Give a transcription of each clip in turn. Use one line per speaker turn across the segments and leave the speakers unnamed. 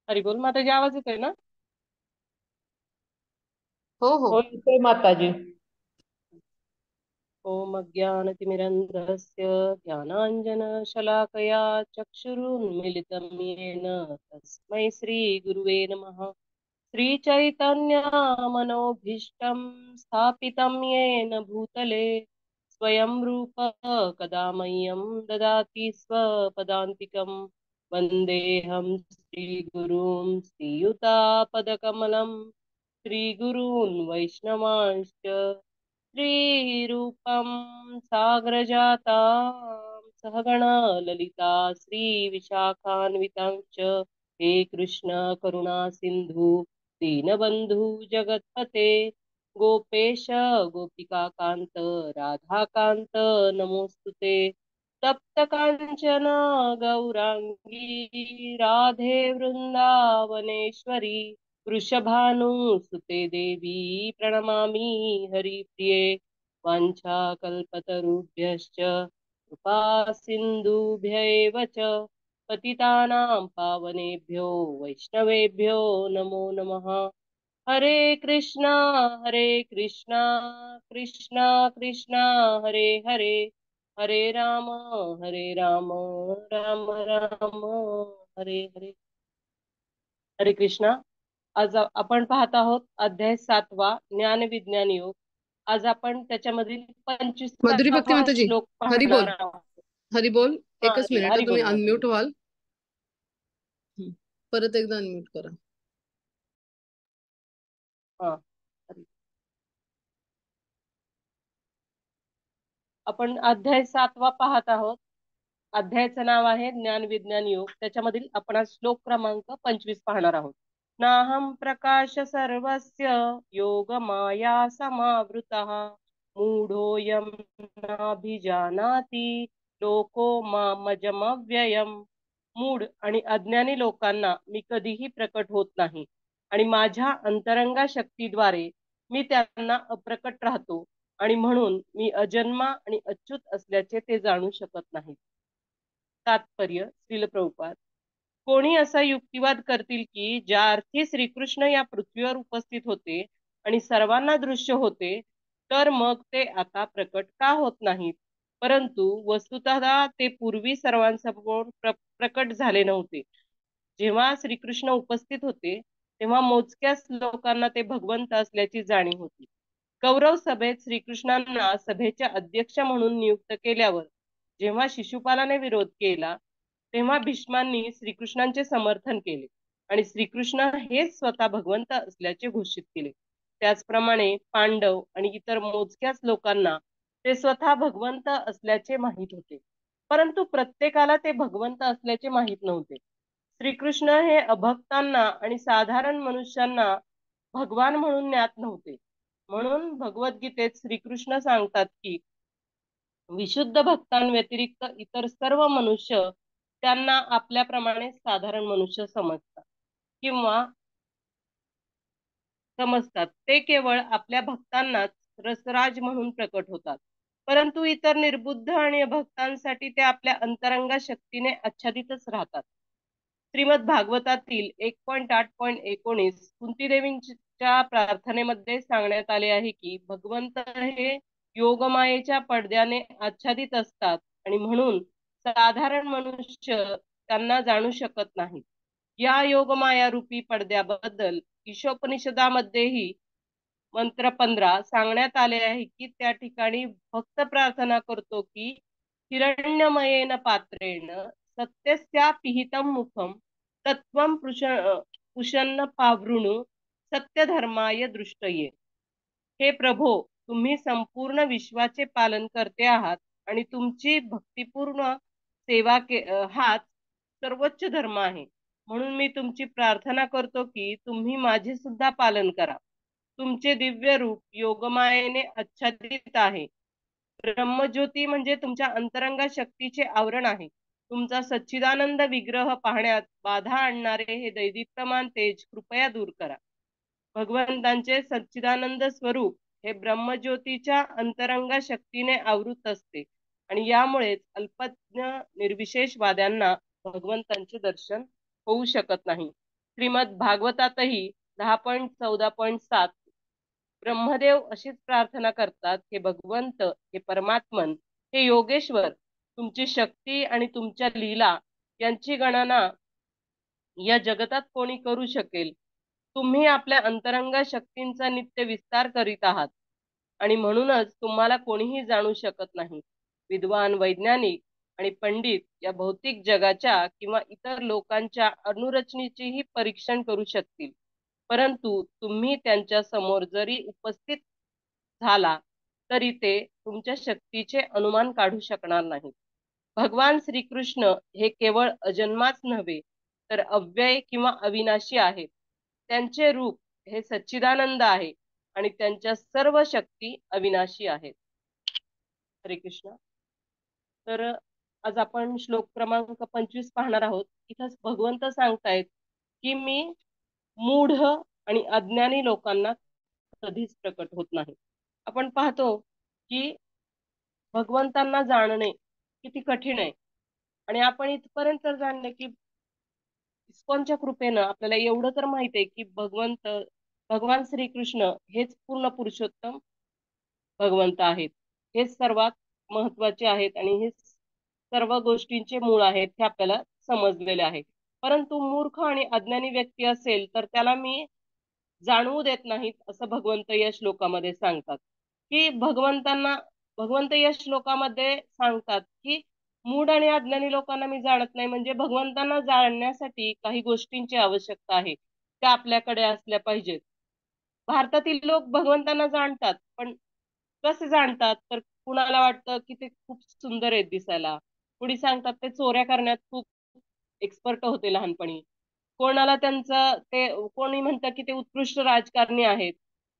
हरी बोल माताजी, आवाज येतोय ना?
हो हो.
हो, येतोय माताजी. ओम अज्ञानतिमिरन्धस्य ज्ञानाञ्जनशलाकया चक्षुरुन्मिलितं येन तस्मै श्रीगुरुवे नमः। श्रीचैतन्यमनोभीष्टं स्थापितं येन भूतले स्वयं रूप कदा मह्यं ददाति स्वपदान्तिकं। वन्देऽहं श्रीगुरुं श्रीयुतापदकमलं श्रीगुरून् वैष्णवांश्च श्रीरूपं साग्रजातां सहगण ललिता श्रीविशाखान्वितांश्च हे कृष्ण करुणा सिन्धु दीनबन्धु जगत्पते गोपेश गोपिकान्त राधाकान्त नमोस्तुते। तप्त काञ्चन गौराङ्गी राधे वृन्दावनेश्वरी वृषभानुसुते देवी प्रणमामि हरिप्रिये। वाञ्छाकल्पतरुभ्यश्च कृपा सिन्धुभ्य एव च पतितानां पावनेभ्यो वैष्णवेभ्यो नमो नमः। हरे कृष्णा कृष्णा कृष्णा हरे हरे, हरे राम राम राम हरे हरे। हरे कृष्णा। आज आपण पाहत आहोत अध्याय 7वा ज्ञान विज्ञान योग। आज आपण त्याच्यामधील
मधुरी भक्ती
25वा
माताजी.
श्लोक
हरी
पाहणार
बोल.
आहोत।
हरी बोल.
हा,
एकच
हरी
मिनिट
हरी
तुम्ही
बोल माताजी।
अनम्यूट व्हाल. परत एकदा अनम्यूट करा.
हा, हरी. आपण अध्याय 7वा पाहत आहोत। अध्यायाचं नाव आहे ज्ञान विज्ञान योग। त्याच्यामधील आपण आज श्लोक क्रमांक 25 पाहणार आहोत। नाहं प्रकाश सर्वस्य योग माया समावृतः मूढोऽयं नाभिजानाति लोको मामजमव्ययम्। मूढ आणि अज्ञानी लोकांना मी कधीही प्रकट होत नाही आणि माझ्या अंतरंगा शक्तीद्वारे मी त्यांना अप्रकट राहतो आणि म्हणून मी अजन्मा आणि अच्युत असल्याचे ते जाणू शकत नाहीत। तात्पर्य श्रील प्रभुपाद। कोणी असा युक्तिवाद करतील की ज्या अर्थी श्रीकृष्ण या पृथ्वीवर उपस्थित होते आणि सर्वांना दृश्य होते, तर मग ते आता प्रकट का होत नाहीत? परंतु वस्तुतः ते पूर्वी सर्वांसमोर प्रकट झाले नव्हते। जेव्हा श्रीकृष्ण उपस्थित होते तेव्हा मोजक्याच लोकांना ते भगवंत असल्याची जाणीव होती। कौरव सभेत श्रीकृष्णांना सभेच्या अध्यक्ष म्हणून नियुक्त केल्यावर जेव्हा शिशुपालाने विरोध केला, तेव्हा भीष्मांनी श्रीकृष्णांचे समर्थन केले आणि श्रीकृष्ण हेच स्वतः भगवंत असल्याचे घोषित केले। त्याचप्रमाणे पांडव आणि इतर मोजक्याच लोकांना ते स्वतः भगवंत असल्याचे माहीत होते, परंतु प्रत्येकाला ते भगवंत असल्याचे माहीत नव्हते। श्रीकृष्ण हे अभक्तांना आणि साधारण मनुष्यांना भगवान म्हणून ज्ञात नव्हते। म्हणून भगवद्गीतेत श्रीकृष्ण सांगतात की विशुद्ध भक्तांव्यतिरिक्त इतर सर्व मनुष्य त्यांना आपल्याप्रमाणे साधारण मनुष्य समजतात किंवा समजतात। ते केवळ आपल्या भक्तांनाच रसराज म्हणून प्रकट होतात, परंतु इतर निर्बुद्ध आणि भक्तांसाठी ते आपल्या अंतरंगा शक्तीने आच्छादितच राहतात। श्रीमद भागवतातील 1.8.19 कुंतीदेवींच्या प्रार्थनेमध्ये सांगण्यात आले आहे की भगवंत हे योगमायेच्या पडद्याने आच्छादित असतात आणि म्हणून साधारण मनुष्य त्यांना जाणू शकत नाही। या योगमाया रूपी पडद्याबद्दल ईशोपनिषदामध्येही मंत्र 15 सांगण्यात आले आहे की त्या ठिकाणी भक्त प्रार्थना करतो की हिरण्यमयेन पात्रेण सत्यस्या पिहितं मुखम तत्वं पुषन्न पावृणु सत्यधर्माय दृष्टये। हे प्रभो, तुम्ही संपूर्ण विश्वाचे पालन करते आहात आणि तुमची भक्तिपूर्ण हाच सर्वोच्च धर्म आहे। म्हणून मी तुमची प्रार्थना करतो की तुम्ही माझे सुद्धा पालन करा। तुमचे दिव्य रूप योगमायेने आच्छादित आहे। ब्रह्मज्योती म्हणजे तुमच्या अंतरंगा शक्तीचे आवरण आहे। तुमचा सच्चिदानंद विग्रह पाहण्यात बाधा आणणारे हे दैदीप्यमान तेज कृपया दूर करा। भगवंतांचे सच्चिदानंद स्वरूप हे ब्रह्मज्योतीच्या अंतरंगा शक्तीने आवृत असते आणि यामुळेच अल्पज्ञ निर्विशेषवाद्यांना भगवंतांचे दर्शन होऊ शकत नाही। श्रीमद भागवतातही 10.14.7 ब्रह्मदेव अशीच प्रार्थना करतात, हे भगवंत, हे परमात्मन, हे योगेश्वर, तुमची शक्ती आणि तुमच्या लीला यांची गणना या जगतात कोणी करू शकेल? तुम्ही आपल्या अंतरंग शक्तींचा नित्य विस्तार करीत आहात आणि म्हणूनच तुम्हाला कोणीही जाणू शकत नाही. विद्वान, वैज्ञानिक आणि पंडित या भौतिक जगाच्या किंवा इतर लोकांच्या अणुरचनेचेही परीक्षण करू शकतील, परंतु तुम्ही त्यांच्या समोर जरी उपस्थित झाला तरी ते तुमच्या शक्तीचे अनुमान काढू शकणार नाहीत. भगवान श्रीकृष्ण हे केवळ अजन्माच नव्हे तर अव्यय किंवा अविनाशी आहेत. त्यांचे रूप हे सच्चिदानंद आहे आणि त्यांच्या सर्व शक्ती अविनाशी आहेत. हरे कृष्ण. तर आज आपण श्लोक क्रमांक 25 पाहणार आहोत. इथंच भगवंत सांगतायत की मी मूढ आणि अज्ञानी लोकांना कधीच प्रकट होत नाही. आपण पाहतो की भगवंतांना जाणणे किती कठीण आहे आणि आपण इथपर्यंत जाणले की इस्कॉनच्या कृपेनं आपल्याला एवढं तर माहित आहे की भगवान श्रीकृष्ण हेच पूर्ण पुरुषोत्तम भगवंत आहेत. हेच सर्वात महत्वाचे आहेत आणि हे सर्व गोष्टींचे मूळ आहेत हे आपल्याला समजलेले आहे. परंतु मूर्ख आणि अज्ञानी व्यक्ती असेल तर त्याला मी जाणवू देत नाहीत असं भगवंत या श्लोकामध्ये सांगतात. की भगवंत या श्लोकामध्ये सांगतात की मूढ आणि अज्ञानी लोकांना मी जाणत नाही, म्हणजे भगवंतांना जाणण्यासाठी काही गोष्टींची आवश्यकता आहे, त्या आपल्याकडे असल्या पाहिजेत. भारतातील लोक भगवंतांना जाणतात, पण कसे जाणतात? तर कुणाला वाटतं की ते खूप सुंदर आहेत दिसायला, कुणी सांगतात ते चोऱ्या करण्यात खूप एक्सपर्ट होते लहानपणी, कोणाला त्यांचं ते कोणी म्हणतं की ते उत्कृष्ट राजकारणी आहेत.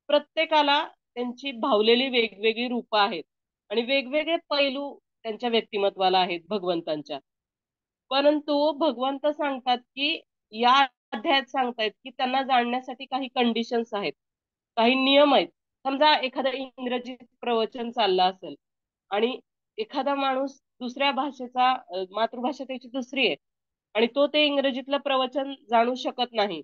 प्रत्येकाला त्यांची भावलेली वेगवेगळी रूपं आहेत आणि वेगवेगळे पैलू त्यांच्या व्यक्तिमत्वाला आहेत भगवंतांच्या. परंतु भगवंत सांगतात की या अध्यायात सांगतायत की त्यांना जाणण्यासाठी काही कंडिशन्स आहेत, काही नियम आहेत. समजा एखादं इंग्रजीत प्रवचन चाललं असेल आणि एखादा माणूस दुसऱ्या भाषेचा मातृभाषा त्याची दुसरी आहे आणि तो ते इंग्रजीतलं प्रवचन जाणू शकत नाही,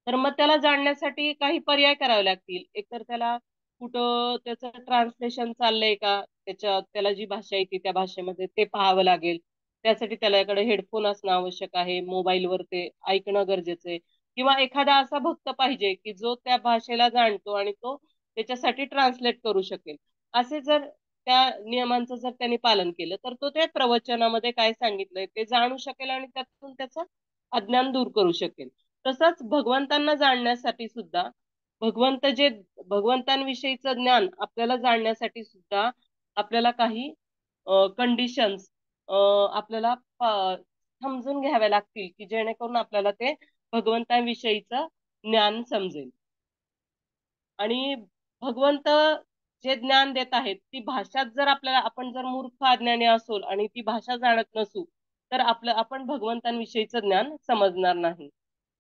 तर मग त्याला जाणण्यासाठी काही पर्याय करावे लागतील. एकतर त्याला कुठं त्याचं ट्रान्सलेशन चाललंय का, त्याला जी भाषा येते त्या भाषेमध्ये ते पाहावं लागेल. त्यासाठी त्याच्याकडे हेडफोन असणं आवश्यक आहे, मोबाईलवर ते ऐकणं गरजेचं आहे, किंवा एखादा असा भक्त पाहिजे की जो त्या भाषेला जाणतो आणि तो त्याच्यासाठी ट्रान्सलेट करू शकेल. असे जर त्या नियमांचं जर त्यांनी पालन केलं तर तो त्या प्रवचनामध्ये काय सांगितलंय ते जाणू शकेल आणि त्यातून त्याचं अज्ञान दूर करू शकेल. तसंच भगवंतांना जाणण्यासाठी सुद्धा भगवंत जे भगवंतांविषयीचं ज्ञान आपल्याला जाणण्यासाठी सुद्धा आपल्याला काही कंडिशन्स आपल्याला समजून घ्याव्या लागतील की जेणेकरून आपल्याला ते भगवंतांविषयीचं ज्ञान समजेल. आणि भगवंत जे ज्ञान देत आहेत ती भाषाच जर आपल्याला, आपण जर मूर्ख अज्ञानी असू आणि ती भाषा जाणत नसू तर आपण भगवंतांविषयीचं ज्ञान समजणार नाही.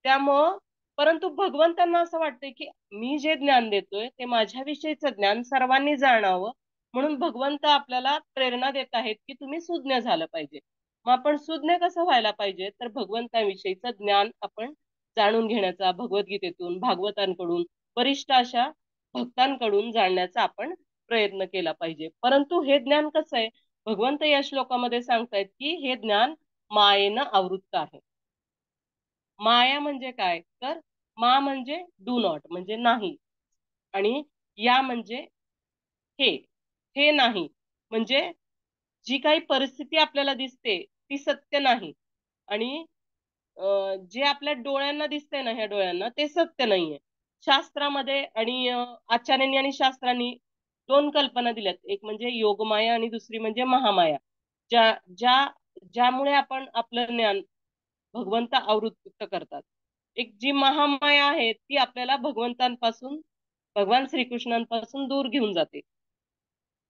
त्यामुळं परंतु भगवंतांना असं वाटतंय की मी जे ज्ञान देतोय ते माझ्याविषयीचं ज्ञान सर्वांनी जाणावं, म्हणून भगवंत आपल्याला प्रेरणा देत आहेत की तुम्ही सुज्ञ झालं पाहिजे. मग आपण सुज्ञ कसं व्हायला पाहिजे? तर भगवंतांविषयीचं ज्ञान आपण जाणून घेण्याचा, भगवद्गीतेतून, भागवतांकडून, वरिष्ठ अशा भक्तांकडून जाणण्याचा आपण प्रयत्न केला पाहिजे. परंतु हे ज्ञान कसं आहे? भगवंत या श्लोकामध्ये सांगतायत की हे ज्ञान मायेनं आवृत्त आहे. माया म्हणजे काय? तर मा म्हणजे डू नॉट, म्हणजे नाही, आणि या म्हणजे हे हे नाही, म्हणजे जी काही परिस्थिती आपल्याला दिसते ती सत्य नाही, आणि जे आपल्या डोळ्यांना दिसतंय ना, ह्या डोळ्यांना ते सत्य नाहीये. शास्त्रामध्ये आणि आचार्यांनी आणि शास्त्रांनी दोन कल्पना दिल्यात, एक म्हणजे योगमाया आणि दुसरी म्हणजे महामाया, ज्या ज्या ज्यामुळे आपण आपलं ज्ञान भगवंत आवृत्त करतात. एक जी महामाया आहे ती आपल्याला भगवंतांपासून, भगवान श्रीकृष्णांपासून दूर घेऊन जाते.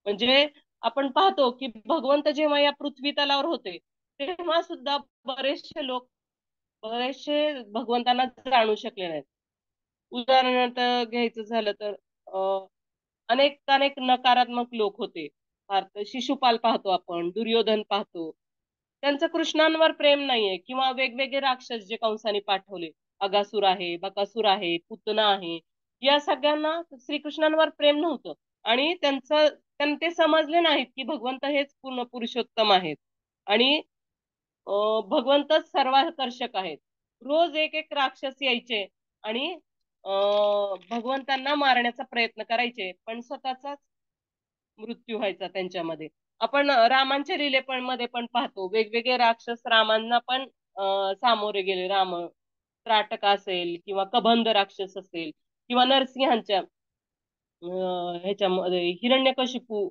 म्हणजे आपण पाहतो की भगवंत जेव्हा या पृथ्वी तलावर होते तेव्हा सुद्धा बरेचसे भगवंतांना जाणू शकले नाहीत. उदाहरणार्थ घ्यायचं झालं तर अनेक अनेक नकारात्मक लोक होते. शिशुपाल पाहतो आपण, दुर्योधन पाहतो, त्यांचं कृष्णांवर प्रेम नाहीये, किंवा वेगवेगळे राक्षस जे कंसाने पाठवले अगासूर आहे, बकासूर आहे, पुतना आहे, या सगळ्यांना श्रीकृष्णांवर प्रेम नव्हतं आणि त्यांना ते समजले नाहीत की भगवंत हेच पूर्ण पुरुषोत्तम आहेत आणि भगवंतच सर्वाकर्षक आहेत. रोज एक एक राक्षस यायचे आणि भगवंतांना मारण्याचा प्रयत्न करायचे, पण स्वतःचाच मृत्यू व्हायचा त्यांच्यामध्ये. आपण रामांच्या लीलेपण मध्ये पण पाहतो, वेगवेगळे राक्षस रामांना पण सामोरे गेले. राम त्राटक असेल किंवा कबंध राक्षस असेल किंवा नरसिंहांच्या ह्याच्यामध्ये हिरण्यकशिपू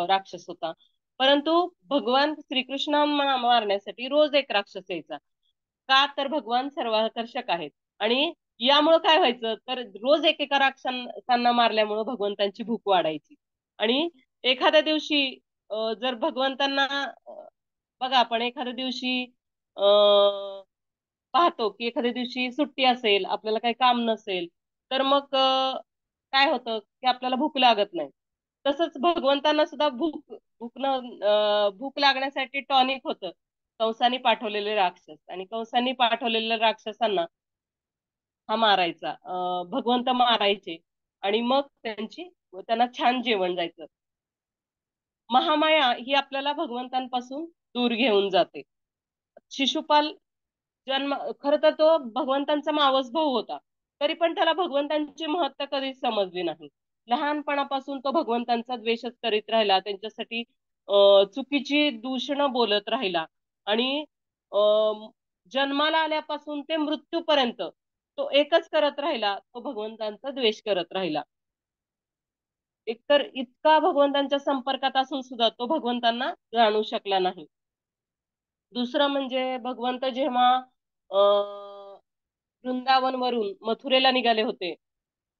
राक्षस होता. परंतु भगवान श्रीकृष्णांना मारण्यासाठी रोज एक राक्षस यायचा. का तर भगवान सर्वाकर्षक आहेत आणि यामुळं काय व्हायचं तर रोज एकेका राक्षसांना मारल्यामुळं भगवंतांची भूक वाढायची आणि एखाद्या दिवशी जर भगवंतांना बघा आपण एखाद्या दिवशी पाहतो की एखाद्या दिवशी सुट्टी असेल, आपल्याला काही काम नसेल, तर मग काय होतं की आपल्याला भूक लागत नाही. तसंच भगवंतांना सुद्धा भूक लागण्यासाठी टॉनिक होतं, कंसाने पाठवलेले राक्षस. आणि कंसाने पाठवलेल्या राक्षसांना हा मारायचा, भगवंत मारायचे आणि मग त्यांना छान जेवण जायचं. महामाया ही आपल्याला भगवंतांपासून दूर घेऊन जाते. शिशुपाल जन्म खर तर तो भगवंतांचा मावस भाऊ होता, तरी पण त्याला भगवंतांची महत्ता कधीच समजली नाही. लहानपणापासून तो भगवंतांचा द्वेषच करीत राहिला, त्यांच्यासाठी चुकीची दूषणं बोलत राहिला आणि जन्माला आल्यापासून ते मृत्यूपर्यंत तो एकच करत राहिला, तो भगवंतांचा द्वेष करत राहिला. एकतर इतका भगवंतांच्या संपर्कात असून सुद्धा तो भगवंतांना जाणू शकला नाही. दुसरं म्हणजे भगवंत जेव्हा वृंदावन वरून मथुरेला निघाले होते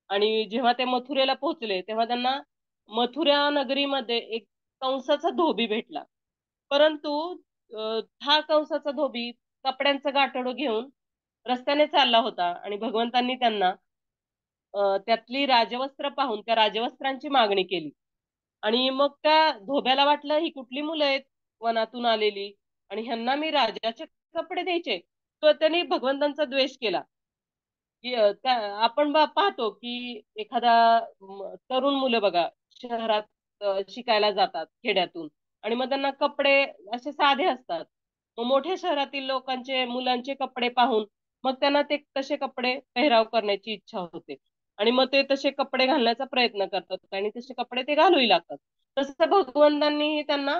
आणि जेव्हा ते मथुरेला पोहोचले तेव्हा त्यांना मथुरा नगरीमध्ये एक कंसाचा धोबी भेटला. परंतु हा कंसाचा धोबी कपड्यांचं गाठोडं घेऊन रस्त्याने चालला होता आणि भगवंतांनी त्यांना त्यातली राजवस्त्र पाहून त्या राजवस्त्रांची मागणी केली आणि मग त्या धोब्याला वाटलं ही कुठली मुलं आहेत वनातून आलेली आणि ह्यांना मी राजाचे कपडे द्यायचे. तर त्यांनी भगवंतांचा द्वेष केला की आपण पाहतो की एखादा तरुण मुलं बघा शहरात शिकायला जातात खेड्यातून आणि मग त्यांना कपडे असे साधे असतात. मग मोठ्या शहरातील मुलांचे कपडे पाहून मग त्यांना ते तसे कपडे पेहराव करण्याची इच्छा होते आणि मग ते तसे कपडे घालण्याचा प्रयत्न करतात आणि तसे कपडे ते घालूही लागतात. तसं भगवंतांनीही त्यांना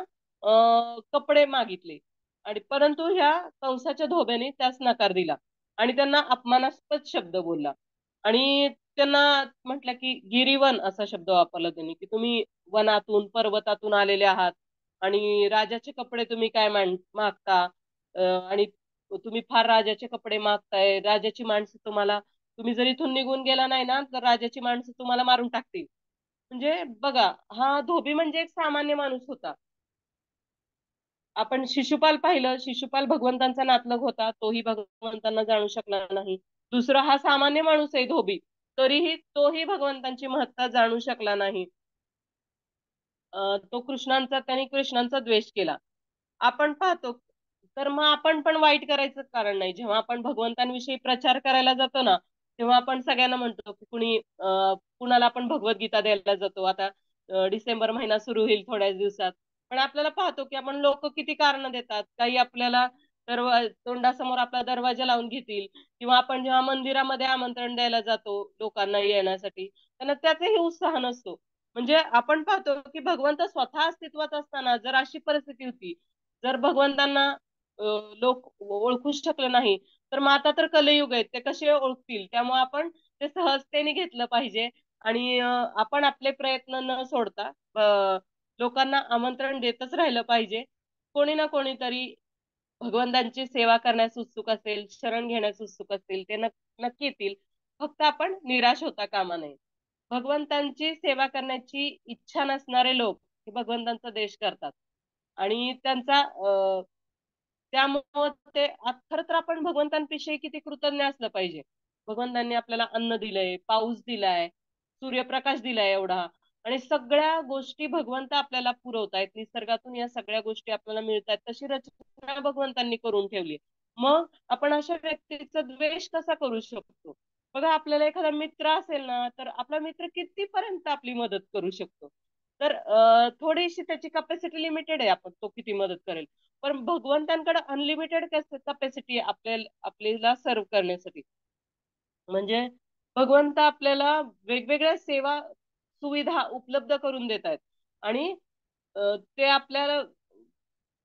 कपडे मागितले आणि परंतु ह्या कंसाच्या धोब्याने त्यास नकार दिला आणि त्यांना अपमानास्पद शब्द बोलला आणि त्यांना म्हटलं की गिरीवन असा शब्द वापरला त्यांनी की तुम्ही वनातून पर्वतातून आलेले आहात आणि राजाचे कपडे तुम्ही काय मागता, आणि तुम्ही फार राजाचे कपडे मागताय. राजाची माणसं तुम्ही जर इथून निघून गेला नाही ना तर राजाची माणसं तुम्हाला मारून टाकतील. म्हणजे बघा हा धोबी म्हणजे एक सामान्य माणूस होता. आपण शिशुपाल पाहिलं, शिशुपाल भगवंतांचा नातलग होता, तोही भगवंतांना जाणू शकला नाही. दुसरा हा सामान्य माणूस आहे धोबी, तरीही तोही भगवंतांची महत्ता जाणू शकला नाही. त्यांनी कृष्णांचा द्वेष केला. आपण पाहतो तर मग आपण पण वाईट करायचं कारण नाही. जेव्हा आपण भगवंतांविषयी प्रचार करायला जातो ना तेव्हा आपण सगळ्यांना म्हणतो की कुणाला आपण भगवद्गीता द्यायला जातो. आता डिसेंबर महिना सुरू होईल थोड्याच दिवसात, पण आपल्याला पाहतो की आपण लोक किती कारण देतात. काही आपल्याला तोंडासमोर आपला दरवाजा लावून घेतील किंवा आपण जेव्हा मंदिरामध्ये आमंत्रण द्यायला जातो लोकांना येण्यासाठी त्यांना त्याचाही उत्साह नसतो. म्हणजे आपण पाहतो की भगवंत स्वतः अस्तित्वात असताना जर अशी परिस्थिती होती, जर भगवंतांना लोक ओळखू शकले नाही तर मग आता तर कलयुग आहेत, ते कसे ओळखतील. त्यामुळे आपण ते सहजतेने घेतलं पाहिजे आणि आपण आपले प्रयत्न न सोडता लोकांना आमंत्रण देतच राहिलं पाहिजे. कोणी ना कोणीतरी भगवंतांची सेवा करण्यास उत्सुक असेल, शरण घेण्यास उत्सुक असेल, ते नक्की येतील. फक्त आपण निराश होता कामा नये. भगवंतांची सेवा करण्याची इच्छा नसणारे लोक हे भगवंतांचा द्वेष करतात आणि त्यामुळं खरं तर आपण भगवंतांविषयी किती कृतज्ञ असलं पाहिजे. भगवंतांनी आपल्याला अन्न दिलंय, पाऊस दिलाय, सूर्यप्रकाश दिलाय एवढा आणि सगळ्या गोष्टी भगवंत आपल्याला पुरवतायत. निसर्गातून या सगळ्या गोष्टी आपल्याला मिळतात. तशी रचना भगवंतांनी करून ठेवली. मग आपण अशा व्यक्तीचा द्वेष कसा करू शकतो? बघा, आपल्याला एखादा मित्र असेल ना, तर आपला मित्र कितीपर्यंत आपली मदत करू शकतो. तर थोडीशी त्याची कॅपॅसिटी लिमिटेड आहे, आपण तो किती मदत करेल. पण भगवंतांकडे अनलिमिटेड कॅपॅसिटी आहे आपल्याला सर्व्ह करण्यासाठी. म्हणजे भगवंत आपल्याला वेगवेगळ्या सेवा सुविधा उपलब्ध करून देत आहेत. आणि ते आपल्याला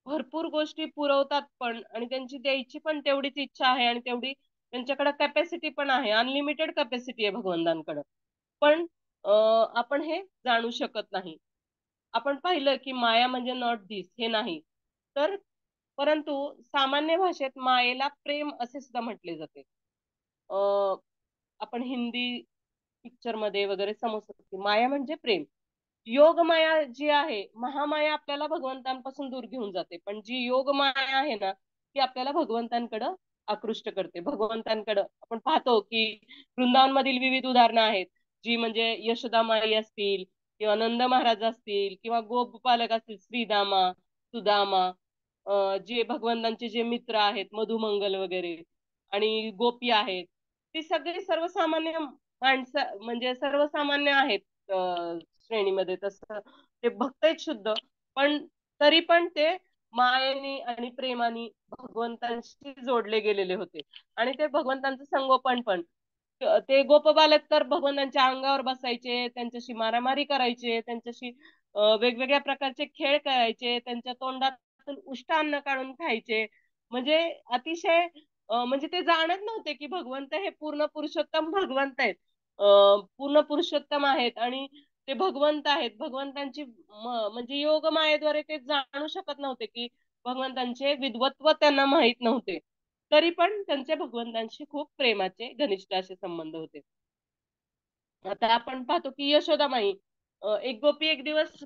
भरपूर गोष्टी पुरवतात पण, आणि त्यांची द्यायची पण तेवढीच इच्छा आहे, आणि तेवढी त्यांच्याकडे कॅपॅसिटी पण आहे. अनलिमिटेड कॅपॅसिटी आहे भगवंतांकडे. पण आपण हे जाणू शकत नाही. आपण पाहिलं की माया म्हणजे नॉट दिस, हे नाही तर, परंतु सामान्य भाषेत मायेला प्रेम असे सुद्धा म्हटले जाते. आपण हिंदी पिक्चर मध्ये वगैरे समजतो की माया म्हणजे प्रेम. योग माया जी आहे, महामाया आपल्याला भगवंतांपासून दूर घेऊन जाते, पण जी योग माया आहे ना, ती आपल्याला भगवंतांकडं आकृष्ट करते. भगवंतांकडं आपण पाहतो की वृंदावन मधील विविध उदाहरणं आहेत, जी म्हणजे यशोदामाई असतील, किंवा नंद महाराज असतील, किंवा गोपपालक असतील, श्रीदामा, सुदामा, जे भगवंतांचे जे मित्र आहेत, मधुमंगल वगैरे, आणि गोपी आहेत, ती सगळी सर्वसामान्य माणसं, म्हणजे सर्वसामान्य आहेत श्रेणीमध्ये. तसं ते भक्त आहेत शुद्ध, पण तरी पण ते मायेने आणि प्रेमाने भगवंतांशी जोडले गेलेले होते. आणि ते भगवंतांचं संगोपन पण, ते गोपबालक तर भगवंतांच्या अंगावर बसायचे, त्यांच्याशी मारामारी करायचे, त्यांच्याशी वेगवेगळ्या प्रकारचे खेळ करायचे, त्यांच्या तोंडातून उष्ट अन्न काढून खायचे. म्हणजे अतिशय म्हणजे ते जाणत नव्हते की भगवंत हे पूर्ण पुरुषोत्तम भगवंत आहेत, पूर्ण पुरुषोत्तम आहेत, आणि ते भगवंत आहेत. भगवंतांची म्हणजे योग मायेद्वारे ते जाणू शकत नव्हते की भगवंतांचे विद्वत्व त्यांना माहित नव्हते. तरी पण त्यांचे भगवंतांशी खूप प्रेमाचे घनिष्ठ असे संबंध होते. आता आपण पाहतो की यशोदामाई, एक गोपी एक दिवस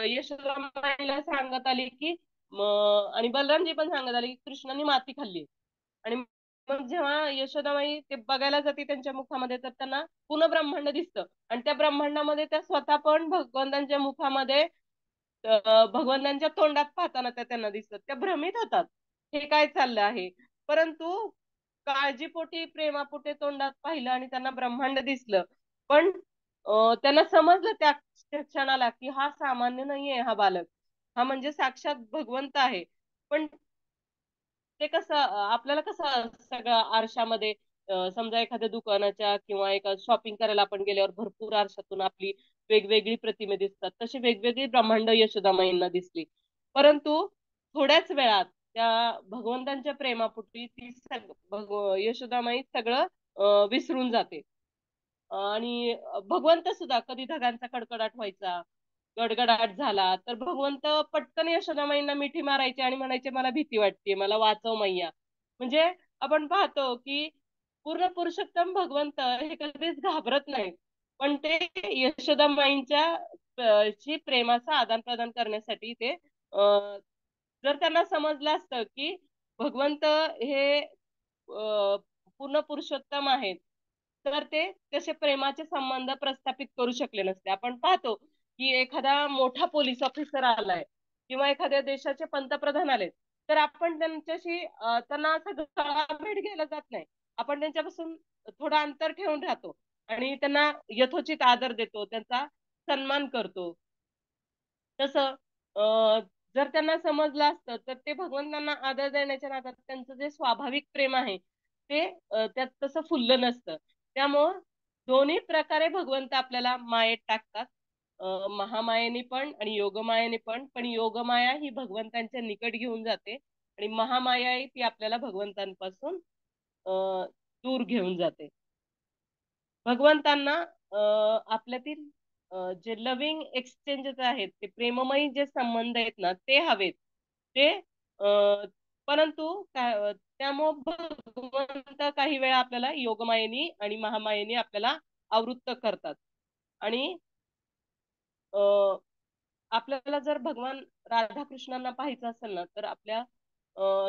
यशोदामाईला सांगत आली की आणि बलरामजी पण सांगत आले की कृष्णाने माती खाल्ली. आणि मग जेव्हा यशोदामाई ते बघायला जाते त्यांच्या मुखामध्ये, तर त्यांना पूर्ण ब्रह्मांड दिसतं, आणि त्या ब्रह्मांडामध्ये त्या स्वतः पण भगवंतांच्या मुखामध्ये, भगवंतांच्या तोंडात पाहताना त्या त्यांना दिसतात. त्या भ्रमित होतात, हे काय चाललं आहे. परंतु काळजीपोटी प्रेमापोटी तोंडात पाहिलं आणि त्यांना ब्रह्मांड दिसलं. पण त्यांना समजलं त्या क्षणाला की हा सामान्य नाहीये, हा बालक, हा म्हणजे साक्षात भगवंत आहे. पण ते कसं, आपल्याला कसं सगळं आरशामध्ये, समजा एखाद्या दुकानाच्या किंवा एका शॉपिंग करायला आपण गेल्यावर भरपूर आरशातून आपली वेगवेगळी प्रतिमे दिसतात, तशी वेगवेगळी ब्रह्मांड यशोदामाईंना दिसली. परंतु थोड्याच वेळात त्या भगवंतांच्या प्रेमापोटी ती यशोदामाई सगळं विसरून जाते. आणि भगवंत सुद्धा कधी ढगांचा कडकडाट व्हायचा, गडगडाट झाला, तर भगवंत पटकन यशोदामाईंना मिठी मारायचे आणि म्हणायचे, मला भीती वाटते, मला वाचव मैया. म्हणजे आपण पाहतो की पूर्ण पुरुषोत्तम भगवंत हे कधीच घाबरत नाहीत. पण ते यशोदामाईंच्या शी प्रेमाचं आदान प्रदान करण्यासाठी ते, जर त्यांना समजलं असतं की भगवंत हे पूर्ण पुरुषोत्तम आहेत, तर ते तसे प्रेमाचे संबंध प्रस्थापित करू शकले नसते. आपण पाहतो की एखादा मोठा पोलीस ऑफिसर आलाय, किंवा एखाद्या देशाचे पंतप्रधान आले, तर आपण त्यांच्याशी त्यांना असं गळाभेट घ्यायला जात नाही. आपण त्यांच्यापासून थोडं अंतर ठेवून राहतो, आणि त्यांना यथोचित आदर देतो, त्यांचा सन्मान करतो. तसं जर त्यांना समजलं असतं, तर ते भगवंतांना आदर देण्याच्या नादात त्यांचं जे स्वाभाविक प्रेम आहे ते त्यात तसं फुललं नसतं. त्यामुळं दोन्ही प्रकारे भगवंत आपल्याला मायेत टाकतात, महामायेने पण आणि योगमायेने पण. पण योगमाया ही भगवंतांच्या निकट घेऊन जाते, आणि महामाया ही ती आपल्याला भगवंतांपासून दूर घेऊन जाते. भगवंतांना आपल्यातील जे लव्हिंग एक्सचेंजेस आहेत, ते प्रेममयी जे संबंध आहेत ना, ते हवेत. ते परंतु त्यामुळं भगवंत काही वेळा आपल्याला योगमायेनी आणि महामायेनी आपल्याला आवृत्त करतात. आणि आपल्याला जर भगवान राधाकृष्णांना पाहायचं असेल ना, तर आपल्या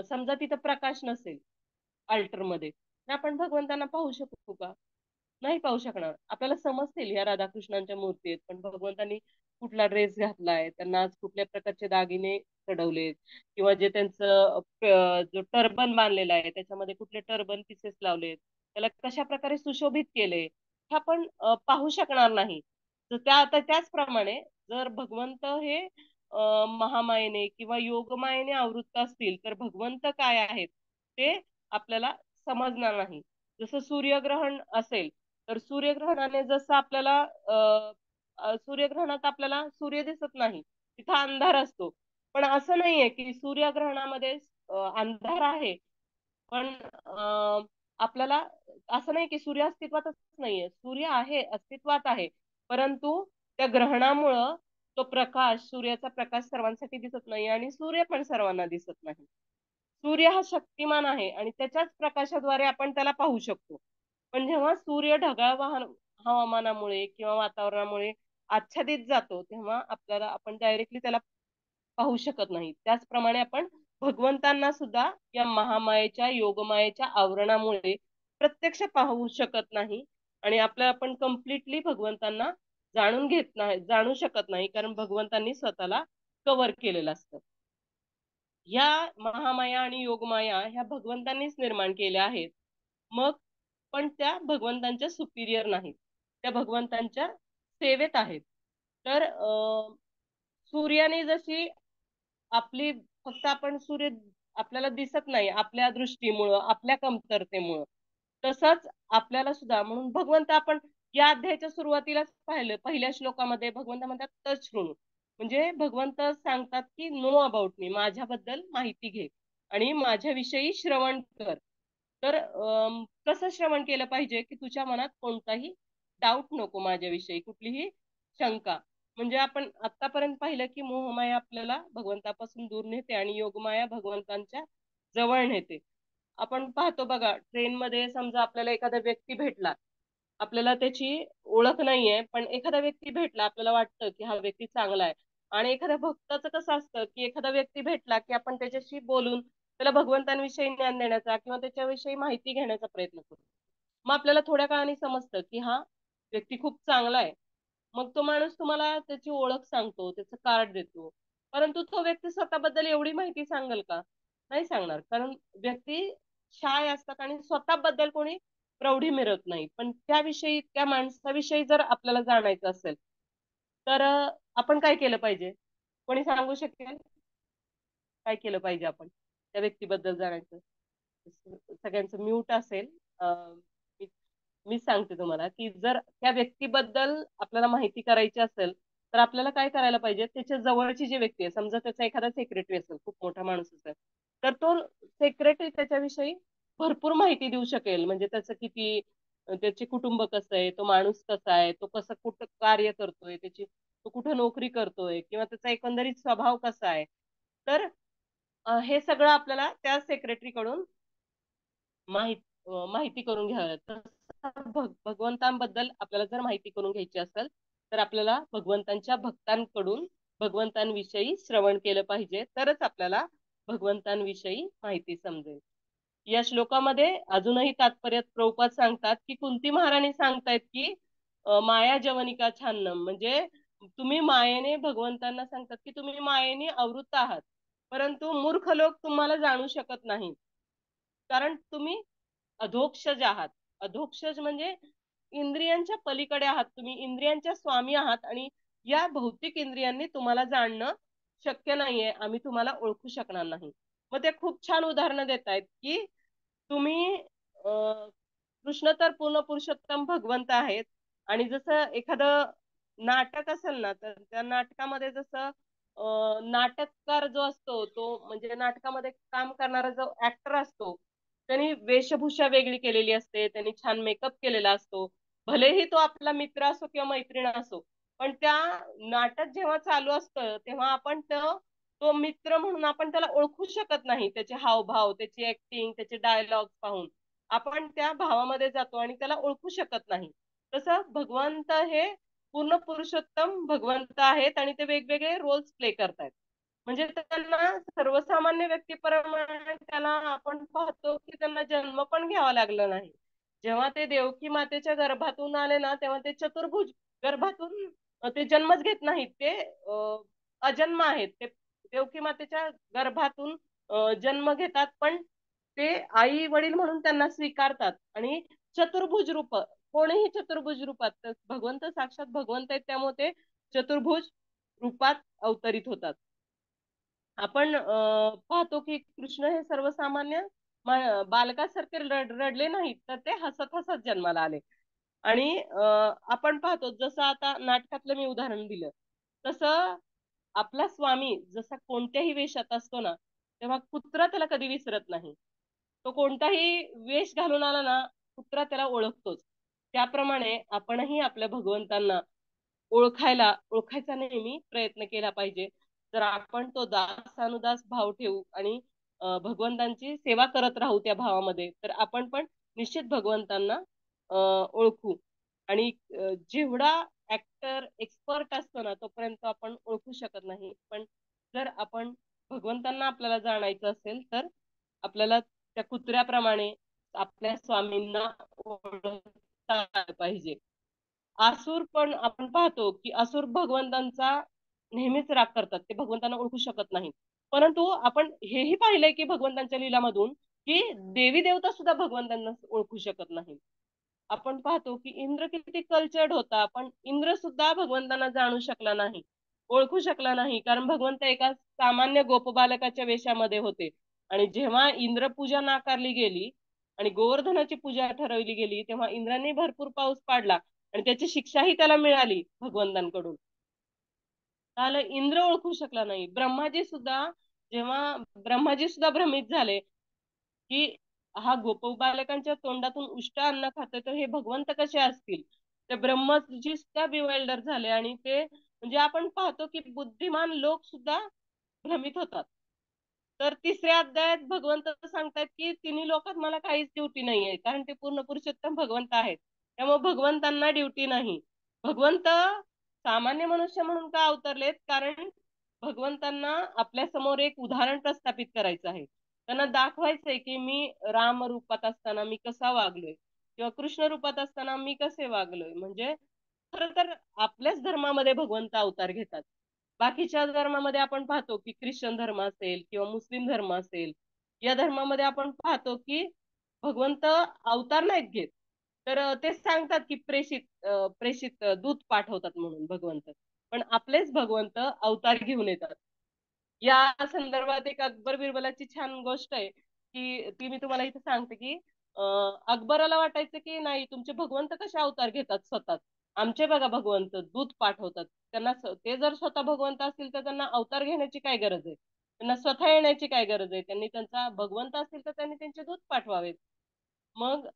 समजा तिथं प्रकाश नसेल अल्टरमध्ये, तर आपण भगवंतांना पाहू शकतो का? नाही पाहू शकणार. आपल्याला समजतील ह्या राधाकृष्णांच्या मूर्ती आहेत, पण भगवंतांनी कुठला ड्रेस घातलाय, त्यांना आज कुठल्या प्रकारचे दागिने चढवलेत, किंवा जे त्यांचं जो टर्बन बांधलेला आहे त्याच्यामध्ये कुठले टर्बन पीसेस लावलेत, त्याला कशा प्रकारे सुशोभित केले, हे आपण पाहू शकणार नाही. तर आता त्याचप्रमाणे जर भगवंत हे महामायेने किंवा योगमायेने आवृत्त असतील तर भगवंत काय आहेत ते आपल्याला समजणार नाही. जसं सूर्यग्रहण असेल तर सूर्यग्रहणाने जसं आपल्याला सूर्यग्रहणात आपल्याला सूर्य दिसत नाही, तिथं अंधार असतो. पण असं नाहीये की सूर्यग्रहणामध्ये अंधार आहे, पण आपल्याला असं नाही की सूर्य अस्तित्वातच नाहीये. सूर्य आहे, अस्तित्वात आहे, परंतु त्या ग्रहणामुळं तो प्रकाश, सूर्याचा प्रकाश सर्वांसाठी दिसत नाही आणि सूर्य पण सर्वांना दिसत नाही. सूर्य हा शक्तिमान आहे आणि त्याच्याच प्रकाशाद्वारे आपण त्याला पाहू शकतो. पण जेव्हा सूर्य ढगाळ हवामानामुळे किंवा वातावरणामुळे आच्छादित जातो, तेव्हा आपल्याला आपण डायरेक्टली त्याला पाहू शकत नाही. त्याचप्रमाणे आपण भगवंतांना सुद्धा या महामायेच्या, योगमायेच्या आवरणामुळे प्रत्यक्ष पाहू शकत नाही आणि आपण कम्प्लिटली भगवंतांना जाणून घेत नाही, जाणू शकत नाही, कारण भगवंतांनी स्वतःला कव्हर केलेलं असतं. ह्या महामाया आणि योगमाया ह्या भगवंतांनीच निर्माण केल्या आहेत. मग पण त्या भगवंतांच्या सुपिरियर नाहीत, त्या भगवंतांच्या सेवेत आहेत. तर सूर्याने जशी आपली फक्त आपण सूर्य आपल्याला दिसत नाही आपल्या दृष्टीमुळं, आपल्या कमतरतेमुळं, तसंच आपल्याला सुद्धा म्हणून भगवंत आपण या अध्यायाच्या सुरुवातीलाच पाहिलं, पहिल्या श्लोकामध्ये भगवंत म्हणतात तच शृणु, म्हणजे भगवंत सांगतात की नो अबाउट मी, माझ्याबद्दल माहिती घे आणि माझ्याविषयी श्रवण कर. तर कसं श्रवण केलं पाहिजे की तुझ्या मनात कोणताही डाऊट नको, माझ्याविषयी कुठलीही शंका. म्हणजे आपण आतापर्यंत पाहिलं की मोहमाया आपल्याला भगवंतापासून दूर नेते आणि योगमाया भगवंतांच्या जवळ नेते. आपण पाहतो बघा, ट्रेनमध्ये समजा आपल्याला एखादा व्यक्ती भेटला, आपल्याला त्याची ओळख नाहीये, पण एखादा व्यक्ती भेटला, आपल्याला वाटतं की हा व्यक्ती चांगला आहे. आणि एखाद्या भक्ताचं कसं असतं की एखादा व्यक्ती भेटला की आपण त्याच्याशी बोलून त्याला भगवंतांविषयी ज्ञान देण्याचा किंवा त्याच्याविषयी माहिती घेण्याचा प्रयत्न करतो. मग आपल्याला थोड्या काळाने समजतं की हा व्यक्ती खूप चांगला आहे. मग तो माणूस तुम्हाला त्याची ओळख सांगतो, त्याचं कार्ड देतो, परंतु तो व्यक्ती स्वतःबद्दल एवढी माहिती सांगेल का? नाही सांगणार, कारण व्यक्ती शाय असतात आणि स्वतःबद्दल कोणी प्रौढी मिरवत नाही. पण त्याविषयी, त्या माणसाविषयी जर आपल्याला जाणायचं असेल तर आपण काय केलं पाहिजे? कोणी सांगू शकेल? काय केलं पाहिजे आपण त्या व्यक्तीबद्दल जाणायचं? सगळ्यांचं म्यूट असेल. मी मी सांगते तुम्हाला की जर त्या व्यक्तीबद्दल आपल्याला माहिती करायची असेल तर आपल्याला काय करायला पाहिजे, त्याच्या जवळची जी व्यक्ती आहे, समजा त्याचा एखादा सेक्रेटरी असेल, खूप मोठा माणूस असेल, तर तो सेक्रेटरी त्याच्याविषयी भरपूर माहिती देऊ शकेल. म्हणजे त्याचं किती, त्याचे कुटुंब कसं आहे, तो माणूस कसा आहे, तो कसं कुठं कार्य करतोय, तो कुठं नोकरी करतोय, किंवा त्याचा एकंदरीत स्वभाव कसा आहे. तर हे सगळं आपल्याला त्या सेक्रेटरी कडून माहिती करून घ्यावी. तसं भगवंतांबद्दल आपल्याला जर माहिती करून घ्यायची असेल तर आपल्याला भगवंतांच्या भक्तांकडून भगवंतांविषयी श्रवण केलं पाहिजे, तरच आपल्याला भगवंतांविषयी माहिती समजेल. या श्लोकामध्ये अजूनही तात्पर्य प्रभुपाद सांगतात की कुंती महाराणी सांगतायत की माया जवनिका छान्नम, म्हणजे तुम्ही मायेने भगवंतांना सांगतात की तुम्ही मायेने आवृत्त आहात, परंतु मूर्ख लोक तुम्हाला जाणू शकत नाही, कारण तुम्ही अधोक्षज आहात. अधोक्षज म्हणजे इंद्रियांच्या पलीकडे आहात, तुम्ही इंद्रियांच्या स्वामी आहात आणि या भौतिक इंद्रियांनी तुम्हाला जाणणं शक्य नाहीये, आम्ही तुम्हाला ओळखू शकणार नाही. मग ते खूप छान उदाहरणं देत आहेत की तुम्ही कृष्ण तर पूर्ण पुरुषोत्तम भगवंत आहेत, आणि जसं एखादं नाटक असेल ना, तर त्या नाटकामध्ये जसं नाटककार जो असतो, तो म्हणजे नाटकामध्ये काम करणारा जो ऍक्टर असतो, त्यांनी वेशभूषा वेगळी केलेली असते, त्यांनी छान मेकअप केलेला असतो, भलेही तो आपला मित्र असो किंवा मैत्रीण असो, पण त्या नाटक जेव्हा चालू असतं तेव्हा आपण तो मित्र म्हणून आपण त्याला ओळखू शकत नाही. त्याचे हावभाव, त्याची ऍक्टिंग, त्याचे डायलॉग पाहून आपण त्या भावामध्ये जातो आणि त्याला ओळखू शकत नाही. तसं भगवंत हे पूर्ण पुरुषोत्तम भगवंत आहेत आणि ते वेगवेगळे रोल्स प्ले करतायत. म्हणजे त्यांना सर्वसामान्य व्यक्तीप्रमाणे त्याला आपण पाहतो की त्यांना जन्म पण घ्यावा लागला नाही. जेव्हा ते देवकी मातेच्या गर्भातून आले ना, तेव्हा ते चतुर्भुज गर्भातून ते जन्मच घेत नाहीत, ते अजन्म आहेत. ते देवकी मातेच्या गर्भातून जन्म घेतात, पण ते आई वडील म्हणून त्यांना स्वीकारतात. आणि चतुर्भुज रूप, कोणीही चतुर्भुज रूपात, भगवंत साक्षात भगवंत आहेत, त्यामुळे ते चतुर्भुज रूपात अवतरित होतात. आपण पाहतो की कृष्ण हे सर्वसामान्य बालकासारखे रडले नाहीत, तर ते हसत हसत जन्माला आले. आणि आपण पाहतो, जसं आता नाटकातलं मी उदाहरण दिलं, तसं आपला स्वामी जसा कोणत्याही वेशात असतो ना, तेव्हा कुत्रा त्याला कधी विसरत नाही. तो कोणताही वेश घालून आला ना, कुत्रा त्याला ओळखतोच. त्याप्रमाणे आपणही आपल्या भगवंतांना ओळखायचा नेहमी प्रयत्न केला पाहिजे. जर आपण तो दासानुदास भाव ठेवू आणि भगवंतांची सेवा करत राहू त्या भावामध्ये, तर आपण पण निश्चित भगवंतांना ओळखू. आणि जेवढा ऍक्टर एक्सपर्ट असतो ना, तोपर्यंत आपण ओळखू शकत नाही. पण जर आपण भगवंतांना आपल्याला जाणायचं असेल, तर आपल्याला त्या कुत्र्याप्रमाणे आपल्या स्वामींना ओळखता आलं पाहिजे. आसुर पण आपण पाहतो की आसुर भगवंतांचा नेहमीच राग करतात, ते भगवंतांना ओळखू शकत नाही. परंतु आपण हेही पाहिलंय की भगवंतांच्या लीलामधून की देवी देवता सुद्धा भगवंतांना ओळखू शकत नाही. आपण पाहतो की इंद्र किती कल्चर्ड होता, पण इंद्र सुद्धा भगवंतांना जाणू शकला नाही, ओळखू शकला नाही, कारण भगवंत एका सामान्य गोपबालकाच्या वेशामध्ये होते. आणि जेव्हा इंद्रपूजा नाकारली गेली आणि गोवर्धनाची पूजा ठरवली गेली, तेव्हा इंद्राने भरपूर पाऊस पाडला आणि त्याची शिक्षाही त्याला मिळाली भगवंतांकडून. त्याला इंद्र ओळखू शकला नाही. ब्रह्माजी सुद्धा भ्रमित झाले की हा गोपबालकांच्या तोंडातून उष्ट अन्न खातोय, तर हे भगवंत कसे असतील. ते ब्रह्मजी सुद्धा बिवाइल्डर झाले. आणि ते म्हणजे आपण पाहतो की बुद्धिमान लोक सुद्धा भ्रमित होतात. तर तिसऱ्या अध्यायात भगवंत सांगतात की तिन्ही लोकात मला काहीच ड्युटी नाहीये, कारण ते पूर्ण पुरुषोत्तम भगवंत आहेत. त्यामुळे भगवंतांना ड्युटी नाही. भगवंत सामान्य मनुष्य म्हणून का अवतरलेत, कारण भगवंतांना आपल्या समोर एक उदाहरण प्रस्थापित करायचं आहे. त्यांना दाखवायचंय की मी राम रूपात असताना मी कसा वागलोय, किंवा कृष्ण रूपात असताना मी कसे वागलोय. म्हणजे खरं तर आपल्याच धर्मामध्ये भगवंत अवतार घेतात. बाकीच्या धर्मामध्ये आपण पाहतो की ख्रिश्चन धर्म असेल किंवा मुस्लिम धर्म असेल, या धर्मामध्ये आपण पाहतो की भगवंत अवतार नाहीत घेत. तर ते सांगतात की प्रेषित दूत पाठवतात म्हणून भगवंत. पण आपलेच भगवंत अवतार घेऊन येतात. या संदर्भात एक अकबर बिरबलाची छान गोष्ट आहे, की ती मी तुम्हाला इथे सांगते की अकबराला वाटायचं की नाही, तुमचे भगवंत कसे अवतार घेतात स्वतः, आमचे बघा भगवंत दूत पाठवतात. ते जर स्वतः भगवंत असतील तर त्यांना अवतार घेण्याची काय गरज आहे, त्यांना स्वतः येण्याची काय गरज आहे. त्यांनी त्यांचा भगवंत असतील तर त्यांनी त्यांचे दूत पाठवावेत. मग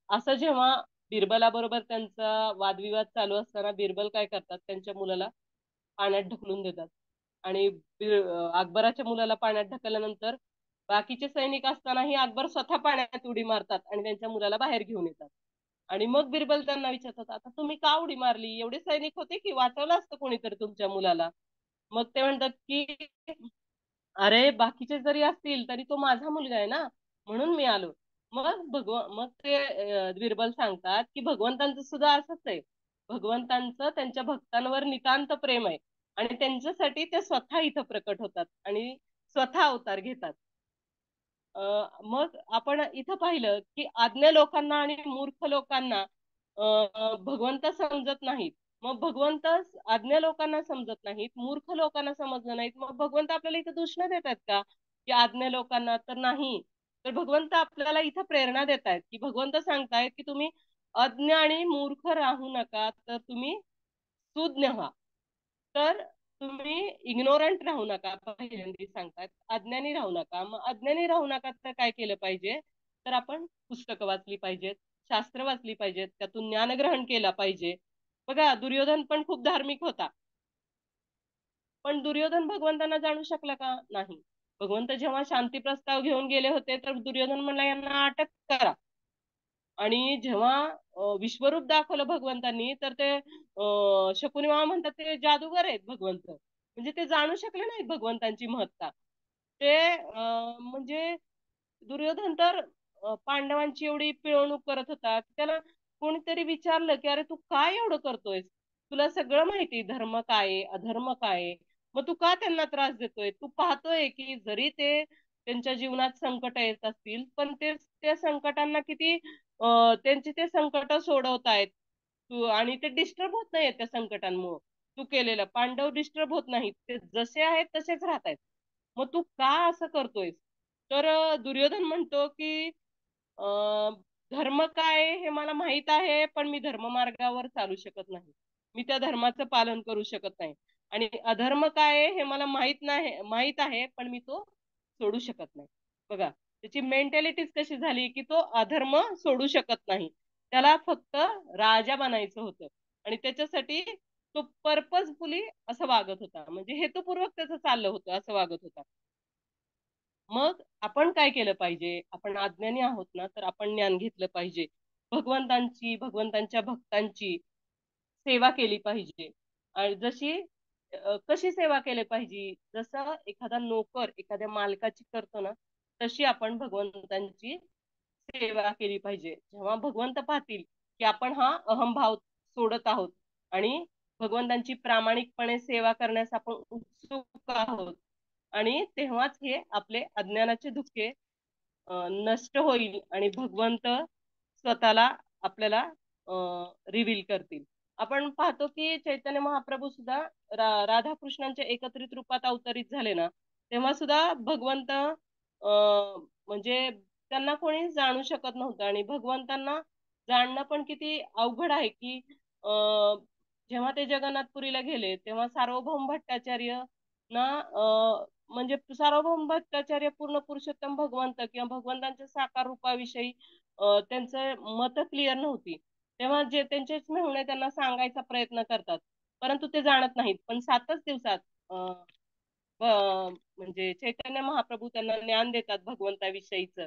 असं जेव्हा बिरबलाबरोबर त्यांचा वादविवाद चालू असताना बिरबल काय करतात, त्यांच्या मुलाला पाण्यात ढकलून देतात. आणि अकबराच्या मुलाला पाण्यात ढकलल्यानंतर बाकीचे सैनिक असतानाही अकबर स्वतः पाण्यात उडी मारतात आणि त्यांच्या मुलाला बाहेर घेऊन येतात. आणि मग बिरबल त्यांना विचारतात, आता तुम्ही का उडी मारली, एवढे सैनिक होते की वाचवलं असतं कोणीतरी तुमच्या मुलाला. मग ते म्हणतात की अरे बाकीचे जरी असतील तरी तो माझा मुलगा आहे ना, म्हणून मी आलो. मग ते बिरबल सांगतात की भगवंतांचं सुद्धा असंच आहे. भगवंतांचं त्यांच्या भक्तांवर नितांत प्रेम आहे, आणि त्यांच्यासाठी ते स्वतः इथं प्रकट होतात आणि स्वतः अवतार घेतात. मग आपण इथं पाहिलं की आज्ञा लोकांना आणि मूर्ख लोकांना भगवंत समजत नाहीत. मग भगवंत आज्ञा लोकांना समजत नाहीत, मूर्ख लोकांना समजलं नाहीत, मग भगवंत आपल्याला इथं दूषणं देत आहेत का की आज्ञा लोकांना तर नाही. तर भगवंत आपल्याला इथं प्रेरणा देत आहेत की भगवंत सांगतायत की तुम्ही अज्ञ आणि मूर्ख राहू नका, तर तुम्ही सुज्ञ व्हा. तर तुम्ही इग्नोरंट राहू नका, पहिल्यांदा सांगतात अज्ञानी राहू नका. मग अज्ञानी राहू नका तर काय केलं पाहिजे, तर आपण पुस्तकं वाचली पाहिजेत, शास्त्र वाचली पाहिजेत, त्यातून ज्ञानग्रहण केला पाहिजे. बघा दुर्योधन पण खूप धार्मिक होता, पण दुर्योधन भगवंतांना जाणू शकला का, नाही. भगवंत जेव्हा शांती प्रस्ताव घेऊन गेले होते, तर दुर्योधन म्हणला यांना अटक करा. आणि जेव्हा विश्वरूप दाखवलं भगवंतांनी, तर ते शकुनी मामा म्हणतात ते जादूगर आहेत भगवंत, म्हणजे ते जाणू शकले नाहीत भगवंतांची महत्ता. ते म्हणजे दुर्योधन तर पांडवांची एवढी पिळवणूक करत होता, त्याला कोणीतरी विचारलं की अरे तू काय एवढं करतोयस, तुला सगळं माहिती धर्म काय आहे, अधर्म काय आहे, मग तू का त्यांना त्रास देतोय? तू पाहतोय की जरी ते त्यांच्या जीवनात संकट येत असतील, पण ते त्या संकटांना किती त्यांची ते संकट सोडवतायत. तू आणि ते डिस्टर्ब होत नाहीये त्या संकटांमुळे. तू केलेलं पांडव डिस्टर्ब होत नाहीत, ते जसे आहेत तसेच राहतायत. मग तू का असं करतोयस? तर दुर्योधन म्हणतो की अं, धर्म काय आहे हे मला माहित आहे, पण मी धर्ममार्गावर चालू शकत नाही. मी त्या धर्माचं पालन करू शकत नाही. आणि अधर्म काय आहे हे मला माहित आहे, पण मी तो सोडू शकत नाही. बघा, त्याची मेंटॅलिटीच कशी झाली की तो अधर्म सोडू शकत नाही. त्याला फक्त राजा बनायचं होतं आणि त्याच्यासाठी तो पर्पजफुली असं वागत होता, म्हणजे हेतुपूर्वक त्याचं चाललं होतं, असं वागत होता. मग आपण काय केलं पाहिजे? आपण अज्ञानी आहोत ना, तर आपण ज्ञान घेतलं पाहिजे. भगवंतांच्या भक्तांची सेवा केली पाहिजे. आणि कशी सेवा केली पाहिजे? जसं एखादा नोकर एखाद्या मालकाची करतो ना, तशी आपण भगवंतांची सेवा केली पाहिजे. जेव्हा भगवंत पाहतील की आपण हा अहंभाव सोडत आहोत आणि भगवंतांची प्रामाणिकपणे सेवा करण्यास आपण उत्सुक आहोत, आणि तेव्हाच हे आपले अज्ञानाचे धुके नष्ट होईल आणि भगवंत स्वतःला आपल्याला रिव्हील करतील. आपण पाहतो की चैतन्य महाप्रभू सुद्धा राधाकृष्णांच्या एकत्रित रूपात अवतरित झाले ना, तेव्हा सुद्धा भगवंत म्हणजे त्यांना कोणी जाणू शकत नव्हतं. आणि भगवंतांना जाणणं पण किती अवघड आहे की जेव्हा ते जगन्नाथपुरीला गेले तेव्हा सार्वभौम भट्टाचार्य ना म्हणजे सार्वभौम भट्टाचार्य पूर्ण पुरुषोत्तम भगवंत किंवा भगवंतांच्या साकार रूपाविषयी त्यांचं मत क्लिअर नव्हती. तेव्हा जे त्यांचेच मेहुणे त्यांना सांगायचा प्रयत्न करतात, परंतु ते जाणत नाहीत. पण 7च दिवसात म्हणजे चैतन्य महाप्रभू त्यांना ज्ञान देतात भगवंताविषयीचं,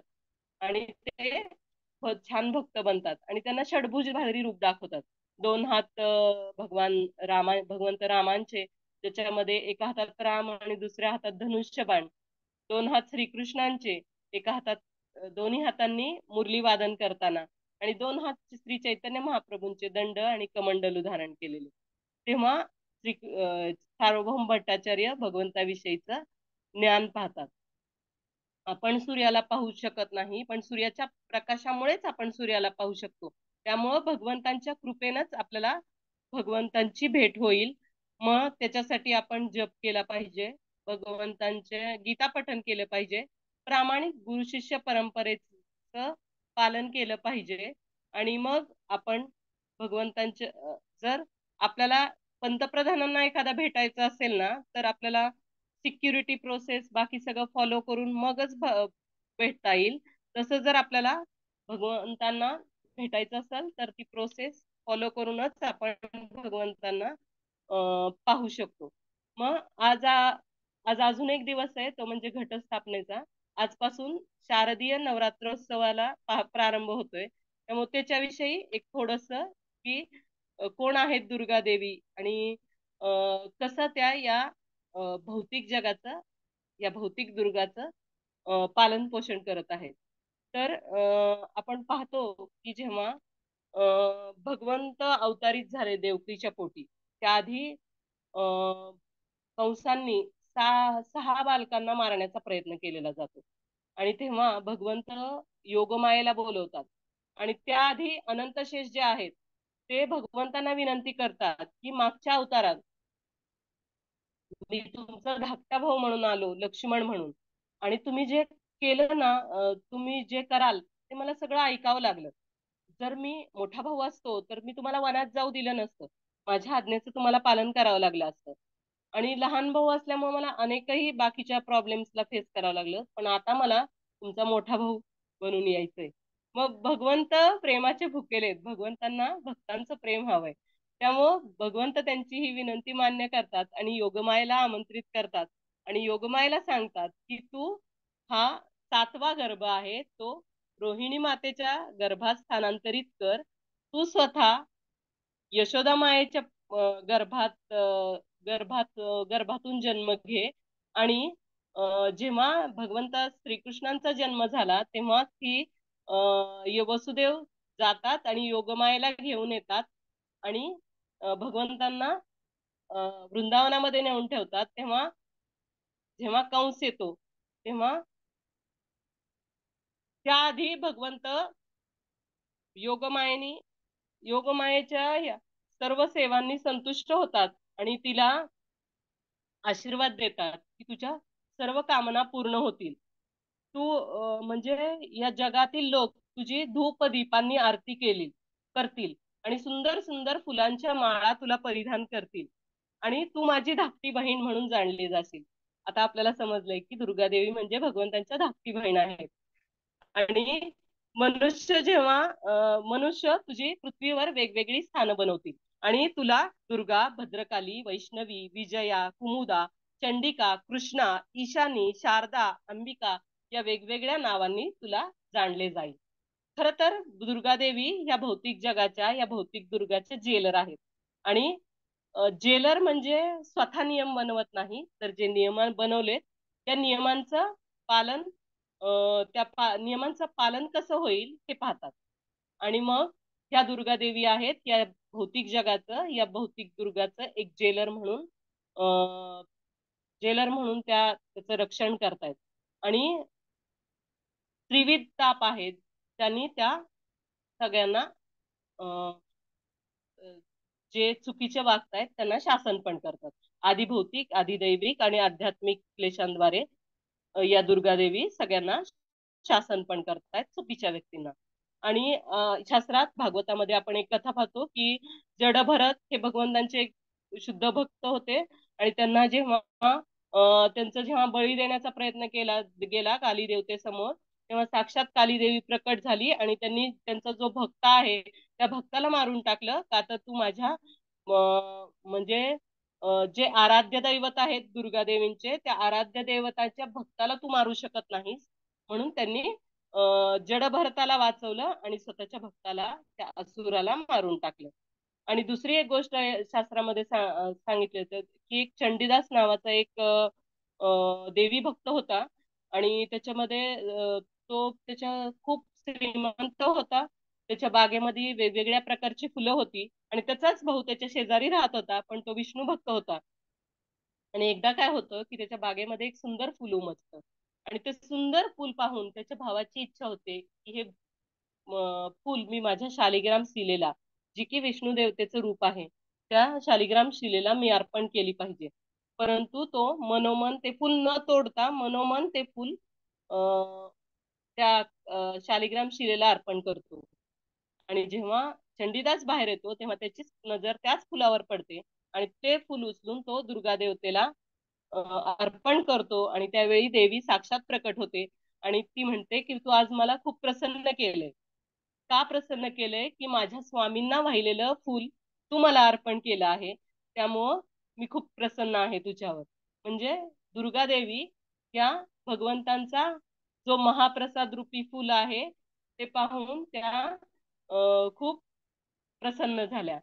आणि ते छान भक्त बनतात आणि त्यांना षडभुजधारी रूप दाखवतात. 2 हात भगवंत रामांचे, त्याच्यामध्ये एका हातात राम आणि दुसऱ्या हातात धनुष्यबाण. 2 हात श्रीकृष्णांचे, एका हातात दोन्ही हातांनी मुरली वादन करताना, आणि 2 हात श्री चैतन्य महाप्रभूंचे दंड आणि कमंडलू धारण केलेले. तेव्हा सार्वभौम भट्टाचार्य भगवंताविषयीचं ज्ञान पाहतात. आपण सूर्याला पाहू शकत नाही, पण सूर्याच्या प्रकाशामुळेच आपण सूर्याला पाहू शकतो. त्यामुळं भगवंतांच्या कृपेनंच आपल्याला भगवंतांची भेट होईल. मग त्याच्यासाठी आपण जप केला पाहिजे, भगवंतांचे गीता पठन केलं पाहिजे, प्रामाणिक गुरु शिष्य परंपरेचं पालन केलं पाहिजे. आणि मग आपण भगवंतांचे जर आपल्याला पंतप्रधानांना एखादा भेटायचं असेल ना, तर आपल्याला सिक्युरिटी प्रोसेस बाकी सगळं फॉलो करून मगच भेटता येईल. तसं जर आपल्याला भगवंतांना भेटायचं असेल तर ती प्रोसेस फॉलो करूनच आपण भगवंतांना पाहू शकतो. मग आज अजून एक दिवस आहे, तो म्हणजे घटस्थापनेचा. आजपासून शारदीय नवरात्रोत्सवाला प्रारंभ होतोय. त्यामुळे त्याच्याविषयी एक थोडस की कोण आहेत दुर्गा देवी, आणि कसं त्या या भौतिक जगाचं, या भौतिक दुर्गाचं पालन पोषण करत आहेत. तर आपण पाहतो की जेव्हा भगवंत अवतारित झाले देवकीच्या पोटी, त्याआधी कंसांनी 6 बालकांना मारण्याचा प्रयत्न केलेला जातो. आणि तेव्हा भगवंत योगमायेला बोलवतात, आणि त्याआधी अनंतशेष जे आहेत ते भगवंतांना विनंती करतात की मागच्या अवतारात मी तुमचा धाकटा भाऊ म्हणून आलो, लक्ष्मण म्हणून, आणि तुम्ही जे केलं ना, तुम्ही जे कराल ते मला सगळं ऐकावं लागलं. जर मी मोठा भाऊ असतो तर मी तुम्हाला वनात जाऊ दिलं नसतं, माझ्या आज्ञेचं तुम्हाला पालन करावं लागलं असतं. आणि लहान भाऊ असल्यामुळे मला अनेकही बाकीच्या प्रॉब्लेम्सला फेस करावं लागलं, पण आता मला तुमचा मोठा भाऊ बनून यायचंय. मग भगवंत प्रेमाचे भुकेले आहेत, भगवंतांना भक्तांचं प्रेम हवंय. त्यामुळं भगवंत त्यांची ही विनंती मान्य करतात आणि योगमायेला आमंत्रित करतात, आणि योगमायेला सांगतात की तू हा 7वा गर्भ आहे तो रोहिणी मातेच्या गर्भात स्थानांतरित कर. तू स्वतः यशोदा मायेच्या गर्भात गर्भातून जन्म घे. आणि जेव्हा भगवंत श्रीकृष्णांचा जन्म झाला तेव्हा ती वसुदेव जातात आणि योगमायेला घेऊन येतात, आणि भगवंतांना वृंदावनामध्ये नेऊन ठेवतात, तेव्हा जेव्हा कंस येतो तेव्हा त्याआधी भगवंत योगमायेच्या सर्व सेवांनी संतुष्ट होतात आणि तिला आशीर्वाद देतात की तुझ्या सर्व कामना पूर्ण होतील. तू म्हणजे या जगातील लोक तुझी धूप दीपांनी आरती करतील आणि सुंदर सुंदर फुलांच्या माळा तुला परिधान करतील आणि तू माझी धाकटी बहीण म्हणून जाणली जाशील. आता आपल्याला समजलंय की दुर्गादेवी म्हणजे भगवंतांच्या धाकटी बहीण आहे. आणि मनुष्य तुझी पृथ्वीवर वेगवेगळी स्थानं बनवतील आणि तुला दुर्गा, भद्रकाली, वैष्णवी, विजया, कुमुदा, चंडिका, कृष्णा, ईशानी, शारदा, अंबिका या वेगवेगळ्या नावांनी तुला जाणले जाईल. खर तर दुर्गादेवी या भौतिक दुर्गाचे जेलर आहेत. आणि जेलर म्हणजे स्वतः नियम बनवत नाही, तर जे नियम बनवले त्या नियमांचं पालन नियमांचं पालन कसं होईल हे पाहतात. आणि मग ह्या दुर्गादेवी आहेत या भौतिक दुर्गाचं एक जेलर म्हणून त्याचं रक्षण करतायत. आणि त्रिविध ताप आहेत त्यांनी त्या सगळ्यांना जे चुकीचे वागतायत त्यांना शासन पण करतात. आधी भौतिक, आधी दैविक आणि आध्यात्मिक क्लेशांद्वारे या दुर्गादेवी सगळ्यांना शासन पण करतायत, चुकीच्या व्यक्तींना. आणि शास्त्रात भागवतामध्ये आपण एक कथा पाहतो की जडभरत हे भगवंतांचे शुद्ध भक्त होते आणि त्यांना त्यांचा जेव्हा बळी देण्याचा प्रयत्न गेला काली देवतेसमोर, तेव्हा साक्षात काली देवी प्रकट झाली आणि त्यांनी त्यांचा जो भक्त आहे त्या भक्ताला मारून टाकलं. का तर तू माझ्या म्हणजे जे आराध्य दैवत आहेत दुर्गादेवींचे, त्या आराध्य दैवताच्या भक्ताला तू मारू शकत नाहीस. म्हणून त्यांनी जडभरताला वाचवलं आणि स्वतःच्या भक्ताला, त्या असुराला मारून टाकलं. आणि दुसरी एक गोष्ट शास्त्रामध्ये सांगितली होती की एक चंडीदास नावाचा एक देवी भक्त होता आणि त्याच्यामध्ये तो त्याच्या खूप श्रीमंत होता. त्याच्या बागेमध्ये वेगवेगळ्या प्रकारची फुलं होती आणि त्याचाच भाऊ त्याच्या शेजारी राहत होता, पण तो विष्णू भक्त होता. आणि एकदा काय होतं की त्याच्या बागेमध्ये एक सुंदर फुल उमटतं आणि ते सुंदर फुल पाहून त्याच्या भावाची इच्छा होते की हे फुल मी माझ्या शालिग्राम शिलेला, जी की विष्णू देवतेचं रूप आहे, त्या शालिग्राम शिलेला मी अर्पण केली पाहिजे. परंतु तो मनोमन ते फुल न तोडता मनोमन ते फुल त्या शालिग्राम शिलेला अर्पण करतो. आणि जेव्हा चंडीदास बाहेर येतो तेव्हा त्याची नजर त्याच फुलावर पडते आणि ते फुल उचलून तो दुर्गा देवतेला अर्पण करतो. आणि त्यावेळी देवी साक्षात प्रकट होते आणि ती म्हणते की तू आज मला खूप प्रसन्न केलंय. का प्रसन्न केलंय? की माझ्या स्वामींना वाहिलेलं फुल तू मला अर्पण केलं आहे, त्यामुळं मी खूप प्रसन्न आहे तुझ्यावर. म्हणजे दुर्गा देवी या भगवंतांचा जो महाप्रसाद रूपी फुल आहे ते पाहून त्या खूप प्रसन्न झाल्या.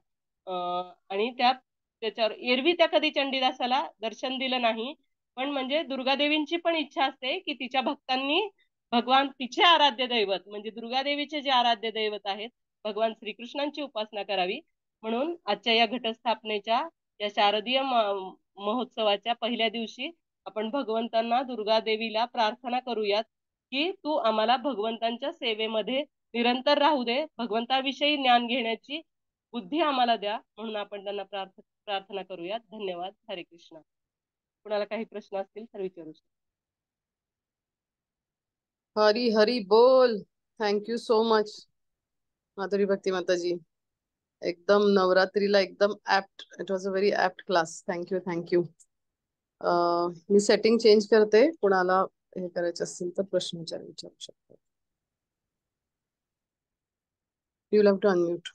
आणि त्याच्यावर एरवी त्या कधी चंडीदासाला दर्शन दिलं नाही, पण म्हणजे दुर्गादेवींची पण इच्छा असते की तिच्या भक्तांनी भगवान तिचे आराध्य दैवत म्हणजे दुर्गादेवीचे जे आराध्य दैवत आहेत भगवान श्रीकृष्णांची उपासना करावी. म्हणून आजच्या या घटस्थापनेच्या या शारदीय महोत्सवाच्या पहिल्या दिवशी आपण भगवंतांना दुर्गादेवीला प्रार्थना करूयात की तू आम्हाला भगवंतांच्या सेवेमध्ये निरंतर राहू दे, भगवंताविषयी ज्ञान घेण्याची बुद्धी आम्हाला द्या, म्हणून आपण त्यांना प्रार्थना करूयात. धन्यवाद. हरे कृष्ण. कुणाला काही प्रश्न असतील तर विचारू शकता.
हरी हरी बोल. Thank you so much Madhuri Bhakti माताजी. एकदम नवरात्रीला एकदम apt. It was a very apt class. Thank you thank you. मी सेटिंग चेंज करते, कुणाला हे करायचे असतील तर प्रश्न विचारू शकतो. You love to unmute.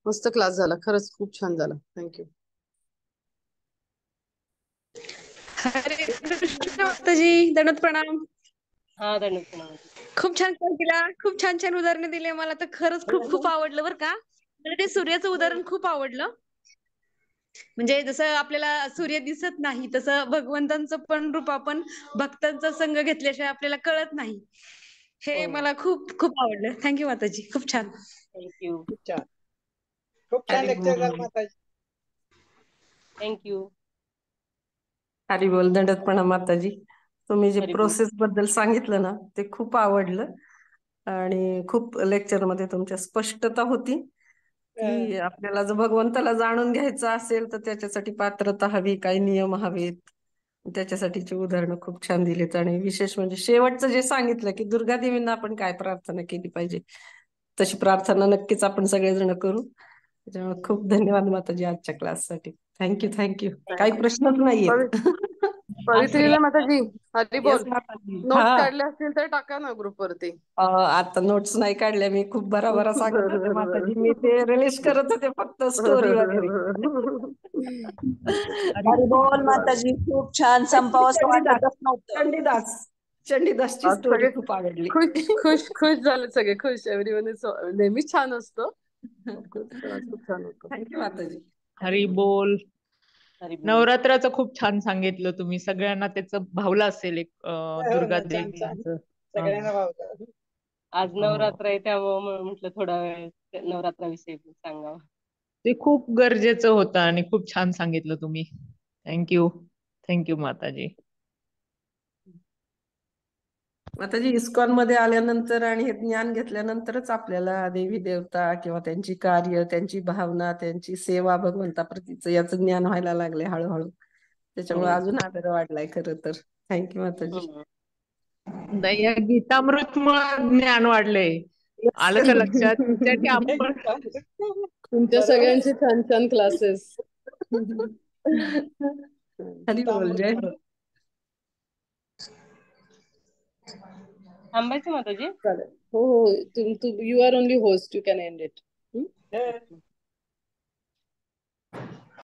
मस्त क्लास झाला, खरंच खूप छान झाला. थँक्यू.
हरे कृष्ण माताजी, दंडवत प्रणाम.
हा, दंडवत प्रणाम.
खूप छान क्लास दिला, खूप छान छान उदाहरणं दिले. मला तर खरंच खूप खूप आवडलं बरं का. मला ते सूर्याचं उदाहरण खूप आवडलं. म्हणजे जसं आपल्याला सूर्य दिसत नाही तसं भगवंतांचं पण रूप आपण भक्तांचा संग घेतल्याशिवाय आपल्याला कळत नाही. हे मला खूप खूप आवडलं. थँक्यू माताजी, खूप छान.
थँक्यू.
छान.
खूप छान
हरी
लेक्चर झालं
बोल.
माताजी.
थँक्यू.
हरी बोल. दंडकपणा माताजी. तुम्ही जे
हरी बोल.
प्रोसेस बद्दल सांगितलं ना ते खूप आवडलं आणि खूप लेक्चर मध्ये तुमच्या स्पष्टता होती की आपल्याला जर भगवंताला जाणून घ्यायचं असेल तर त्याच्यासाठी पात्रता हवी, काही नियम हवेत. त्याच्यासाठीची उदाहरणं खूप छान दिलीत आणि विशेष म्हणजे शेवटचं जे सांगितलं की दुर्गा देवींना आपण काय प्रार्थना केली पाहिजे, तशी प्रार्थना नक्कीच आपण सगळेजण करू. त्याच्यामुळे खूप धन्यवाद माताजी आजच्या क्लाससाठी. Thank you thank you. काही प्रश्नच नाहीयेत.
पवित्रीला माताजी हरी बोल.
येस माताजी.
नोट्स
हा
काढले असतील तर टाका ना ग्रुप वरती.
आता नोट्स नाही काढल्या मी, खूप बराबरा सांगत होते माताजी. मी
बरं.
ते रिलीज करत होते फक्त स्टोरी वगैरे.
हरी बोल माताजी. खूप छान. संपावंसं
चंडीदास
वाटतच नव्हतं.
चंडीदास चंडीदासची
आज
स्टोरी
सगळे
खूप आवडली.
खुश खुश खुश झाले सगळे. खुश. एव्हरीवन इज नेहमीच छान असतं. खुश. पण आज खूप छान होतं.
थँक्यू माताजी.
हरी बोल.
हरी बोल.
नवरात्राचं खूप छान सांगितलं तुम्ही. सगळ्यांना त्याचं भावलं असेल एक दुर्गा
छान छान.
देवीचं.
सगळ्यांना भावतं.
आज नवरात्र आहे त्यामुळे म्हटलं थोडा वेळ नवरात्राविषयी सांगावं.
ते खूप गरजेचं होतं आणि खूप छान सांगितलं तुम्ही. थँक्यू. थँक्यू माताजी.
माताजी इस्कॉन मध्ये आल्यानंतर आणि हे ज्ञान घेतल्यानंतरच आपल्याला देवी देवता किंवा त्यांची कार्य, त्यांची भावना, त्यांची सेवा भगवंताप्रतीचं याचं ज्ञान व्हायला लागले हळूहळू. त्याच्यामुळे अजून आदर वाढलाय खरं तर. थँक्यू माताजी.
नाही, या गीतामृतमुळे ज्ञान वाढलंय. आलं का लक्षात? त्यासाठी आपण
तुमच्या सगळ्यांचे छान छान क्लासेस.
हरी बोल. जय हो.
थांबायचं माताजी.
चालेल. हो हो. You are only host. You can end it.